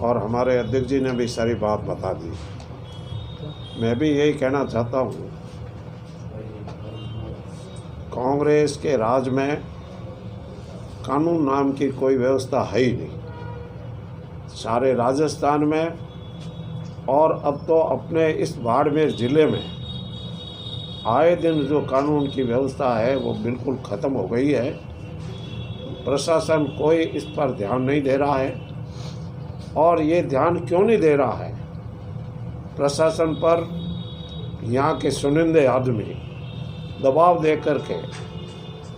और हमारे अध्यक्ष जी ने भी सारी बात बता दी। मैं भी यही कहना चाहता हूँ, कांग्रेस के राज में कानून नाम की कोई व्यवस्था है ही नहीं। सारे राजस्थान में और अब तो अपने इस बाड़मेर ज़िले में आए दिन जो कानून की व्यवस्था है वो बिल्कुल ख़त्म हो गई है। प्रशासन कोई इस पर ध्यान नहीं दे रहा है। और ये ध्यान क्यों नहीं दे रहा है? प्रशासन पर यहाँ के चुनिंदे आदमी दबाव दे करके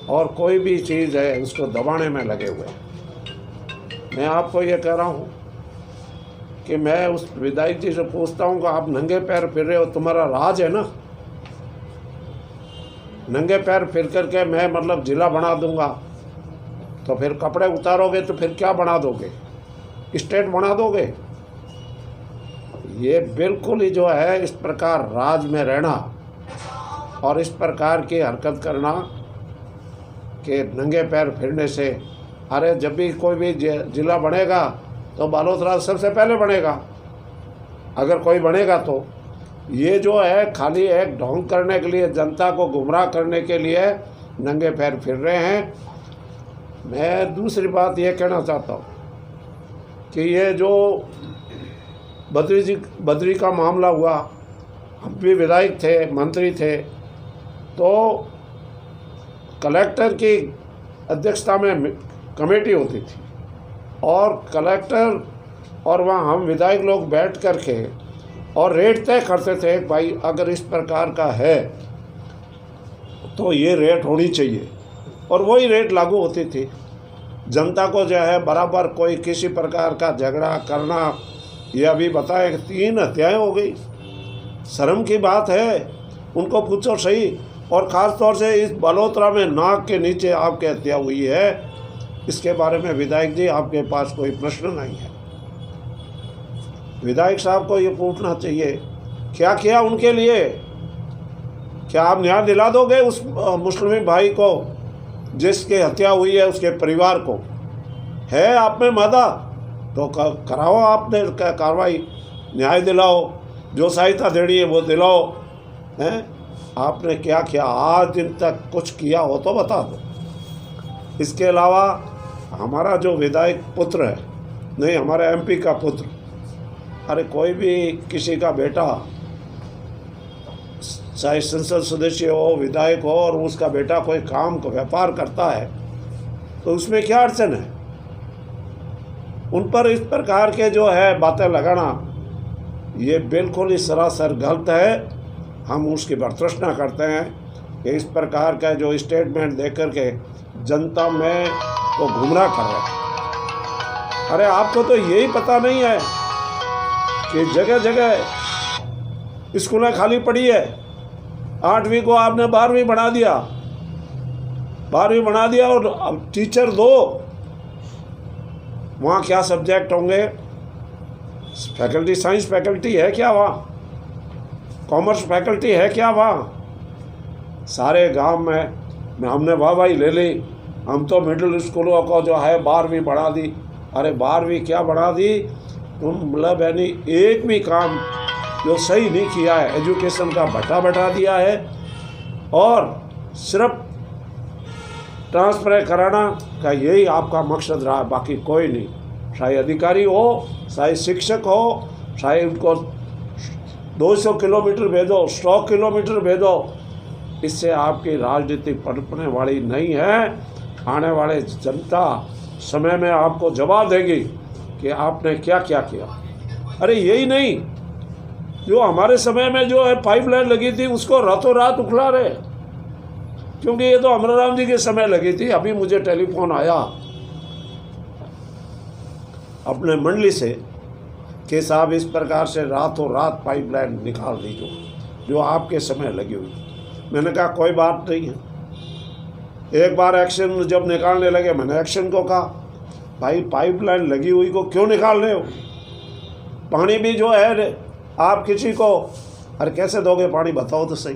और कोई भी चीज़ है उसको दबाने में लगे हुए हैं। मैं आपको ये कह रहा हूँ कि मैं उस विधायक जी से पूछता हूँ कि आप नंगे पैर फिर रहे हो, तुम्हारा राज है ना? नंगे पैर फिर करके मैं मतलब जिला बना दूंगा, तो फिर कपड़े उतारोगे तो फिर क्या बना दोगे? स्टेट बना दोगे? ये बिल्कुल ही जो है इस प्रकार राज में रहना और इस प्रकार की हरकत करना कि नंगे पैर फिरने से, अरे जब भी कोई भी जिला बनेगा तो बालोतरा सबसे पहले बनेगा, अगर कोई बनेगा तो। ये जो है खाली एक ढोंग करने के लिए, जनता को गुमराह करने के लिए नंगे पैर फिर रहे हैं। मैं दूसरी बात ये कहना चाहता हूँ कि ये जो बद्री का मामला हुआ, हम भी विधायक थे, मंत्री थे, तो कलेक्टर की अध्यक्षता में कमेटी होती थी और कलेक्टर और वहाँ हम विधायक लोग बैठ कर के और रेट तय करते थे। भाई अगर इस प्रकार का है तो ये रेट होनी चाहिए और वही रेट लागू होती थी। जनता को जो है बराबर कोई किसी प्रकार का झगड़ा करना, ये अभी बताए 3 हत्याएँ हो गई। शर्म की बात है, उनको पूछो सही। और ख़ास तौर से इस बलोत्रा में नाक के नीचे आपकी हत्या हुई है, इसके बारे में विधायक जी आपके पास कोई प्रश्न नहीं है? विधायक साहब को ये पूछना चाहिए क्या किया उनके लिए? क्या आप न्याय दिला दोगे उस मुस्लिम भाई को जिसकी हत्या हुई है, उसके परिवार को? है आप में मादा तो कराओ, आपने कार्रवाई, न्याय दिलाओ, जो सहायता देनी है वो दिलाओ। हैं? आपने क्या किया? आज दिन तक कुछ किया हो तो बता दो। इसके अलावा हमारा जो विधायक पुत्र है, नहीं हमारे MP का पुत्र, अरे कोई भी किसी का बेटा चाहे संसद सदस्य हो, विधायक हो, और उसका बेटा कोई काम को व्यापार करता है तो उसमें क्या अड़चन है? उन पर इस प्रकार के जो है बातें लगाना ये बिल्कुल ही सरासर गलत है। हम उसकी भर्त्सना करते हैं कि इस प्रकार का जो स्टेटमेंट दे कर के जनता में को गुमराह कर रहे हैं। अरे आपको तो यही पता नहीं है कि जगह जगह स्कूलें खाली पड़ी है। 8वीं को आपने 12वीं बना दिया, 12वीं बना दिया और अब टीचर दो, वहाँ क्या सब्जेक्ट होंगे? फैकल्टी साइंस फैकल्टी है क्या वहाँ? कॉमर्स फैकल्टी है क्या वहाँ? सारे गांव में हमने वाहवाही ले ली, हम तो मिडिल स्कूलों को जो है 12वीं बढ़ा दी। अरे 12वीं क्या बढ़ा दी? तुम मतलब यानी एक भी काम जो सही नहीं किया है, एजुकेशन का भट्टा बैठा दिया है और सिर्फ ट्रांसफर कराना का यही आपका मकसद रहा, बाकी कोई नहीं। चाहे अधिकारी हो, चाहे शिक्षक हो, चाहे उनको 200 किलोमीटर भेजो, 100 किलोमीटर भेजो, इससे आपकी राजनीति पनपने वाली नहीं है। आने वाले जनता समय में आपको जवाब देगी कि आपने क्या क्या किया। अरे यही नहीं, जो हमारे समय में जो है पाइपलाइन लगी थी उसको रातों रात उखड़ा रहे, क्योंकि ये तो अमराराम जी के समय लगी थी। अभी मुझे टेलीफोन आया अपने मंडली से कि साहब इस प्रकार से रातों रात पाइपलाइन निकाल दी जो आपके समय लगी हुई। मैंने कहा कोई बात नहीं है। एक बार एक्शन जब निकालने लगे, मैंने एक्शन को कहा भाई पाइपलाइन लगी हुई को क्यों निकाल रहे हो? पानी भी जो है आप किसी को, अरे कैसे दोगे पानी बताओ तो सही।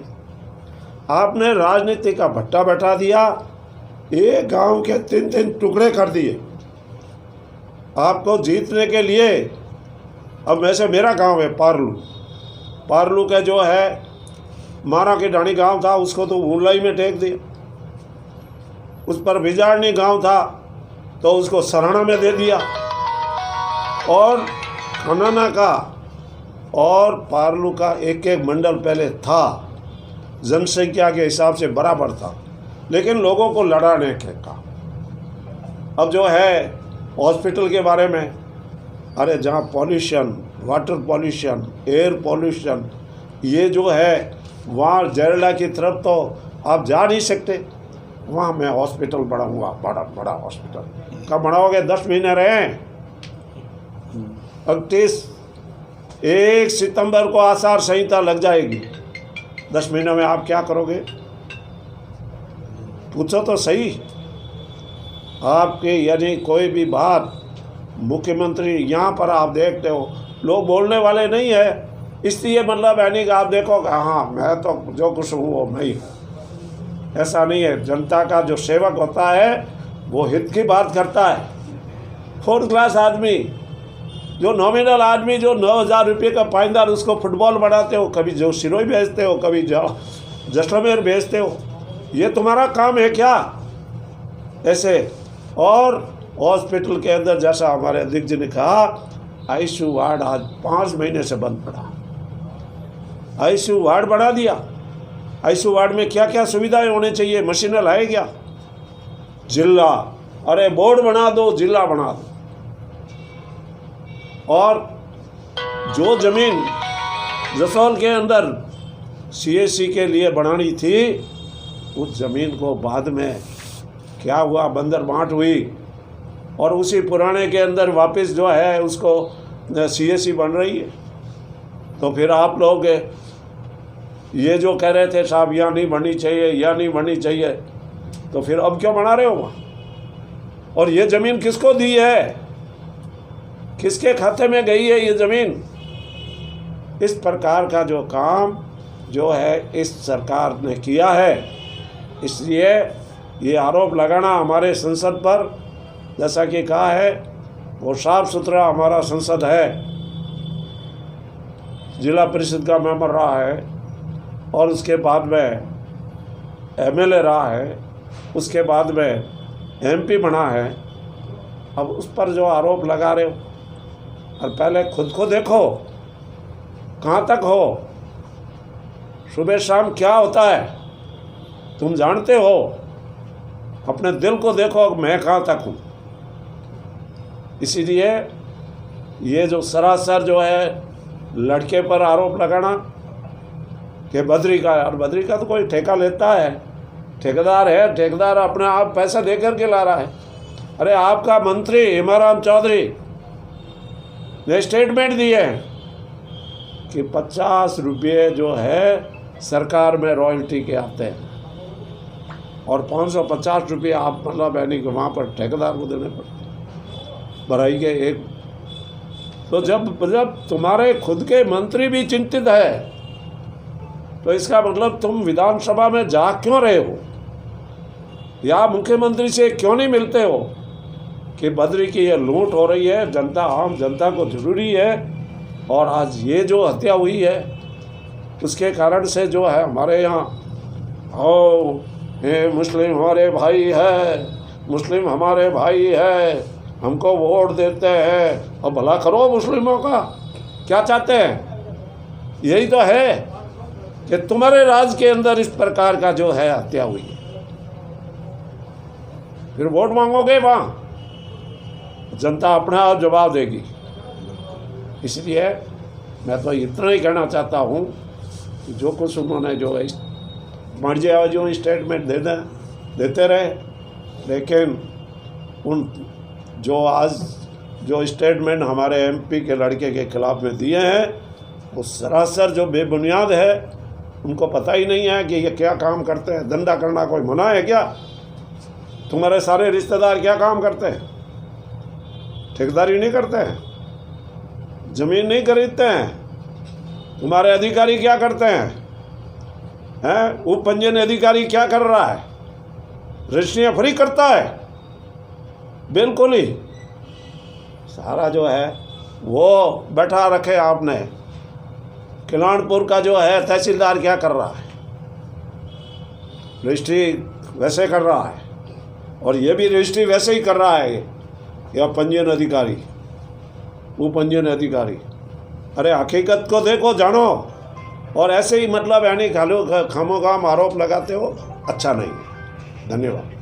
आपने राजनीति का भट्टा बैठा दिया, एक गांव के 3-3 टुकड़े कर दिए। आपको जीतने के लिए अब वैसे मेरा गांव है पारलू, पारलू का जो है मारा के ढाणी गांव था, उसको तो मुलाई में टेक दिया। उस पर बिजारनी गांव था तो उसको सराना में दे दिया। और खनाना का और पारलू का एक एक मंडल पहले था, जनसंख्या के हिसाब से बराबर था, लेकिन लोगों को लड़ाने के का। अब जो है हॉस्पिटल के बारे में, अरे जहाँ pollution, water pollution, air pollution, ये जो है वहाँ जयरला की तरफ तो आप जा नहीं सकते। वहाँ मैं हॉस्पिटल बढ़ाऊँगा, बड़ा बड़ा हॉस्पिटल। कब बढ़ाओगे? 10 महीने रहे। 1 सितंबर को आचार संहिता लग जाएगी। 10 महीनों में आप क्या करोगे? पूछो तो सही। आपके यानी कोई भी बात मुख्यमंत्री, यहाँ पर आप देखते हो लोग बोलने वाले नहीं है, इसलिए मतलब यानी कि आप देखो हाँ मैं तो जो कुछ हूँ वो मैं ही हूँ। ऐसा नहीं है। जनता का जो सेवक होता है वो हित की बात करता है। 4th क्लास आदमी, जो नॉमिनल आदमी, जो 9,000 रुपये का पाइंदार, उसको फुटबॉल बढ़ाते हो, कभी जो सिरोही भेजते हो, कभी जो जैसलमेर भेजते हो। ये तुम्हारा काम है क्या? ऐसे। और हॉस्पिटल के अंदर जैसा हमारे अध्यक्ष जी ने कहा, आईसीयू वार्ड आज 5 महीने से बंद पड़ा। आईसीयू वार्ड बढ़ा दिया। आईसीयू वार्ड में क्या क्या सुविधाएं होनी चाहिए? मशीनें लाए क्या? जिला, अरे बोर्ड बना दो, जिला बना दो। और जो ज़मीन जसोल के अंदर सीएससी के लिए बनानी थी, उस ज़मीन को बाद में क्या हुआ, बंदर बांट हुई और उसी पुराने के अंदर वापस जो है उसको सीएससी बन रही है। तो फिर आप लोग ये जो कह रहे थे साहब यहाँ नहीं बननी चाहिए, यहाँ नहीं बननी चाहिए, तो फिर अब क्यों बना रहे हो वहाँ? और ये ज़मीन किसको दी है? किसके खाते में गई है ये ज़मीन? इस प्रकार का जो काम जो है इस सरकार ने किया है, इसलिए ये आरोप लगाना हमारे संसद पर, जैसा कि कहा है वो साफ सुथरा हमारा संसद है, जिला परिषद का मेंबर रहा है और उसके बाद में एमएलए रहा है, उसके बाद में एमपी बना है। अब उस पर जो आरोप लगा रहे हो, और पहले खुद को देखो कहाँ तक हो, सुबह शाम क्या होता है तुम जानते हो? अपने दिल को देखो मैं कहाँ तक हूँ। इसीलिए ये जो सरासर जो है लड़के पर आरोप लगाना कि बद्री का, और बद्री का तो कोई ठेका लेता है? ठेकेदार है, ठेकेदार अपने आप पैसा दे करके ला रहा है। अरे आपका मंत्री इमाराम चौधरी ने स्टेटमेंट दिए कि 50 रुपये जो है सरकार में रॉयल्टी के आते हैं और 550 रुपये आप मतलब यानी कि वहाँ पर ठेकेदार को देने पड़ते भराई के एक। तो जब तुम्हारे खुद के मंत्री भी चिंतित है तो इसका मतलब तुम विधानसभा में जा क्यों रहे हो, या मुख्यमंत्री से क्यों नहीं मिलते हो कि बद्री की ये लूट हो रही है, जनता, आम जनता को जरूरी है। और आज ये जो हत्या हुई है उसके कारण से जो है हमारे यहाँ हो ये मुस्लिम हमारे भाई है, मुस्लिम हमारे भाई है, हमको वोट देते हैं, और भला करो मुस्लिमों का। क्या चाहते हैं? यही तो है कि तुम्हारे राज के अंदर इस प्रकार का जो है हत्या हुई है, फिर वोट मांगोगे वहाँ, जनता अपने आप जवाब देगी। इसलिए मैं तो इतना ही कहना चाहता हूँ कि जो कुछ उन्होंने जो मर्जियावाजियों स्टेटमेंट देते रहे, लेकिन उन जो आज जो स्टेटमेंट हमारे एमपी के लड़के के खिलाफ में दिए हैं वो सरासर जो बेबुनियाद है। उनको पता ही नहीं है कि ये क्या काम करते हैं। धंधा करना कोई मना है क्या? तुम्हारे सारे रिश्तेदार क्या काम करते हैं? ठेकेदारी नहीं करते हैं, ज़मीन नहीं खरीदते हैं। तुम्हारे अधिकारी क्या करते हैं? उप पंजीयन अधिकारी क्या कर रहा है? रजिस्ट्रियाँ फ्री करता है? बिल्कुल ही। सारा जो है वो बैठा रखे आपने। कल्याणपुर का जो है तहसीलदार क्या कर रहा है, रजिस्ट्री वैसे कर रहा है, और ये भी रजिस्ट्री वैसे ही कर रहा है, या पंजीयन अधिकारी, वो पंजीयन अधिकारी। अरे हकीकत को देखो, जानो, और ऐसे ही मतलब यानी खामोखाम आरोप लगाते हो, अच्छा नहीं है। धन्यवाद।